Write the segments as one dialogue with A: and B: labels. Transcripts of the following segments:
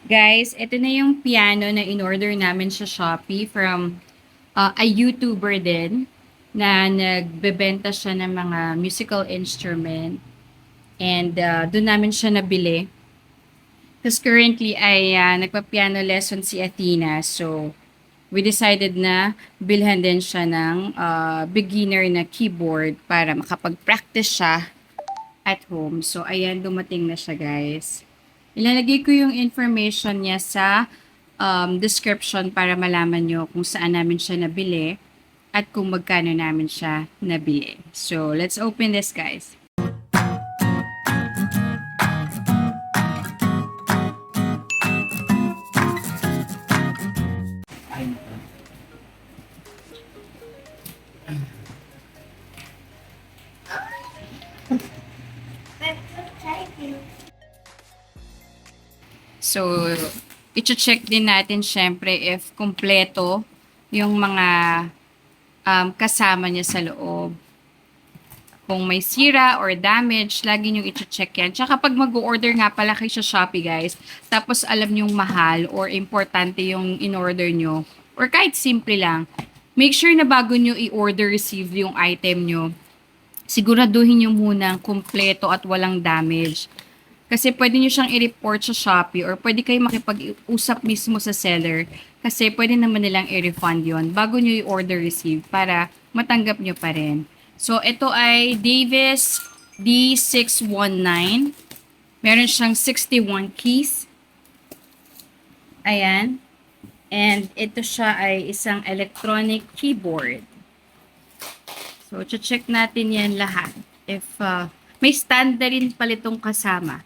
A: Guys, ito na yung piano na in-order namin sa Shopee from a YouTuber din na nagbebenta siya ng mga musical instrument and doon namin siya nabili. Because currently ay nagpa-piano lesson si Athena, so we decided na bilhan din siya ng beginner na keyboard para makapag-practice siya at home. So ayan, dumating na siya, guys. Ilalagay ko yung information niya sa description para malaman nyo kung saan namin siya nabili at kung magkano namin siya nabili. So, let's open this, guys. So, i-check din natin syempre if kumpleto yung mga kasama niya sa loob. Kung may sira or damage, lagi nyo i-check yan. Tsaka pag mag-order nga pala kayo sa Shopee, guys, tapos alam nyong mahal or importante yung in-order nyo, or kahit simple lang, make sure na bago nyo i-order, receive yung item nyo, siguraduhin nyo muna kumpleto at walang damage. Kasi pwede nyo siyang i-report sa Shopee or pwede kayo makipag-usap mismo sa seller kasi pwede naman nilang i-refund yon bago nyo i-order receive para matanggap nyo pa rin. So, ito ay Davis D619. Meron siyang 61 keys. Ayan. And ito siya ay isang electronic keyboard. So, check natin yan lahat. If may stand na rin pala itong kasama.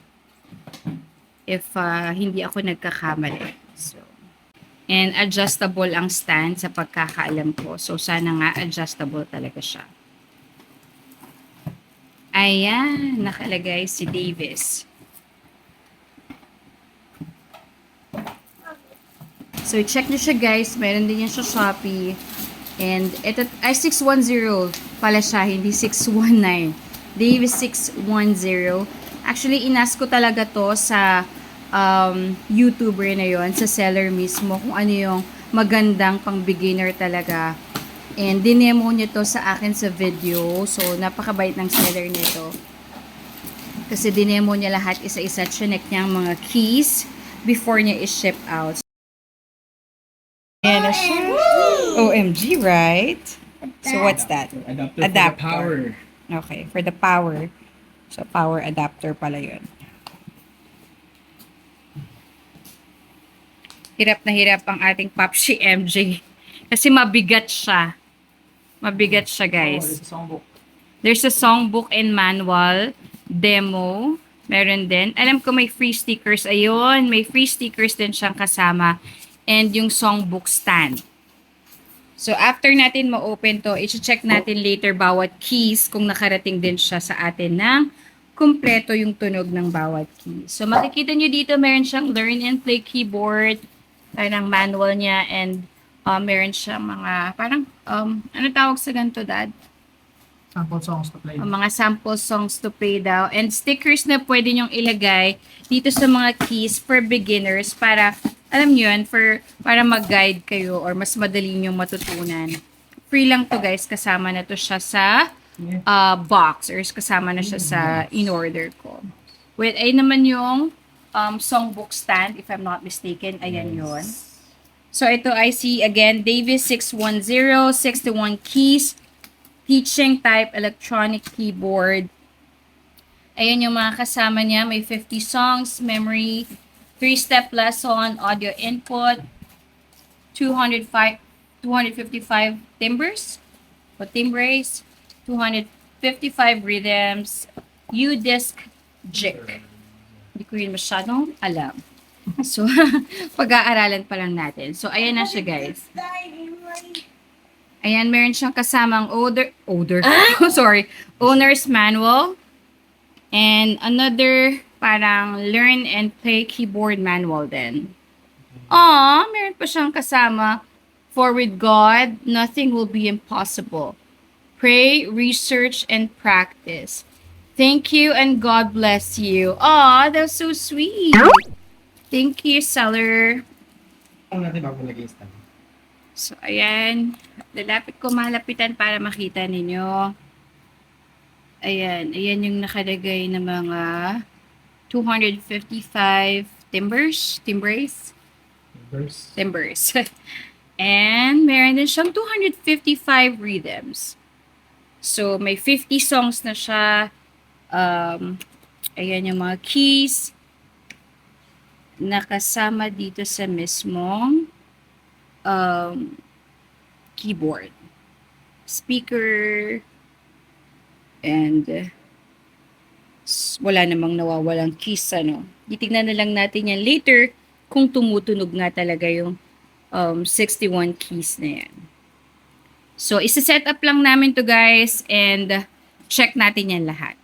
A: If hindi ako nagkakamali. So, and adjustable ang stand sa pagkakaalam ko. So, sana nga adjustable talaga siya. Ayan, nakalagay si Davis. So, check nyo siya, guys. Meron din yan sa Shopee. And ito ay 610 pala siya, hindi 619. Davis 610. Actually, inas ko talaga to sa YouTuber na yon, sa seller mismo, kung ano yung magandang pang beginner talaga. And dinemo niya to sa akin sa video. So, napakabait ng seller nito. Kasi dinemo niya lahat isa-isa. Chinek niya ang mga keys before niya i-ship out. Ayan na siya. OMG, right? So, what's that?
B: Adapter. For the power.
A: Okay, for the power. So, power adapter pala yun. Hirap na hirap ang ating Popshi MJ. Kasi mabigat siya. Mabigat siya, guys. There's a songbook and manual. Demo. Meron din. Alam ko may free stickers. Ayun, may free stickers din siyang kasama. And yung songbook stand. So, after natin ma-open to, i-check natin later bawat keys kung nakarating din siya sa atin ng kumpleto yung tunog ng bawat key. So, makikita nyo dito, meron siyang learn and play keyboard. Parang manual niya and meron siyang mga, parang, ano tawag sa ganito, Dad?
B: Sample songs to play.
A: Mga sample songs to play daw. And stickers na pwede nyong ilagay dito sa mga keys for beginners para, alam nyo yun, para mag-guide kayo or mas madali nyong matutunan. Free lang to, guys. Kasama na to siya sa box or kasama na siya sa in-order ko. Wait, ay naman yung songbook stand, if I'm not mistaken. Ayan yun. So, ito I see, again, Davis 610, 61 keys, teaching type, electronic keyboard. Ayan yung mga kasama niya. May 50 songs, memory, 3-step lesson, audio input, 255 timbres, o timbres, 255 rhythms, U-disc jig. Hindi ko yun masyadong alam. So, pag-aaralan pa lang natin. So, ayan na siya, guys. Ayan, meron siyang kasamang owner's manual. And another, parang learn and play keyboard manual din. Meron pa siyang kasama. For with God, nothing will be impossible. Pray, research, and practice. Thank you and God bless you. That's so sweet. Thank you, seller.
B: Ang natin bago nag-install.
A: So, ayan. Lalapit ko malapitan para makita ninyo. Ayan. Ayan yung nakalagay na mga 255 timbers. And meron din siyang 255 rhythms. So, may 50 songs na siya. Ayan yung mga keys. Nakasama dito sa mismong keyboard. Speaker. And wala namang nawawalang keys, ano. Titignan na lang natin yan later kung tumutunog nga talaga yung 61 keys na yan. So, isa-set up lang namin to guys and check natin yan lahat.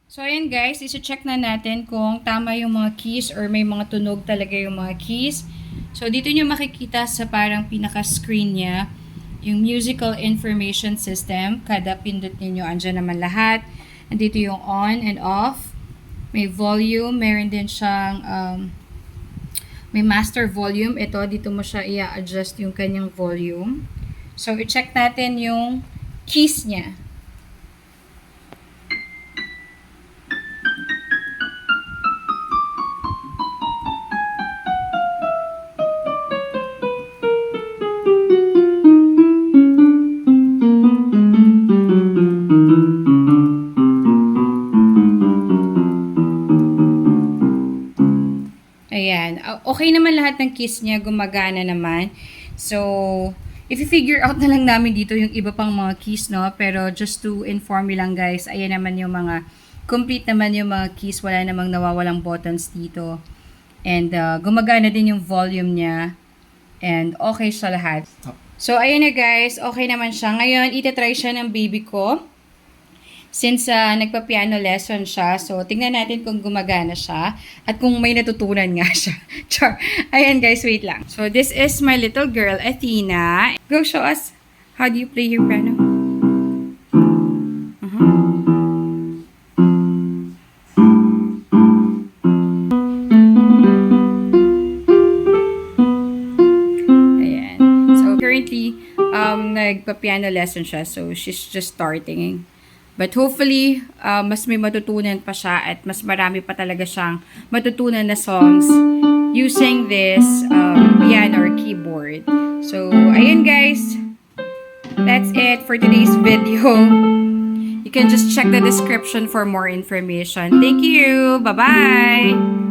A: So, ayan guys, isa-check na natin kung tama yung mga keys or may mga tunog talaga yung mga keys. So, dito nyo makikita sa parang pinaka-screen niya, yung musical information system. Kada pindot ninyo, andyan naman lahat. Andito yung on and off. May volume, meron din siyang, may master volume. Ito, dito mo siya i-adjust yung kanyang volume. So, i-check natin yung keys niya. Ayan. Okay naman lahat ng keys niya. Gumagana naman. So, if you figure out na lang namin dito yung iba pang mga keys, no? Pero just to inform you lang guys, ayan naman yung mga, complete naman yung mga keys. Wala namang nawawalang buttons dito. And gumagana din yung volume niya. And okay siya lahat. So, ayan na guys. Okay naman siya. Ngayon, itatry siya ng baby ko. Since nagpa-piano lesson siya, so tingnan natin kung gumagana siya at kung may natutunan nga siya. Char. Ayan guys, wait lang. So this is my little girl, Athena. Go show us how do you play your piano. Ayan. So currently, nagpa-piano lesson siya, so she's just starting. But hopefully, mas may matutunan pa siya at mas marami pa talaga siyang matutunan na songs using this piano or keyboard. So, ayun guys. That's it for today's video. You can just check the description for more information. Thank you! Bye-bye!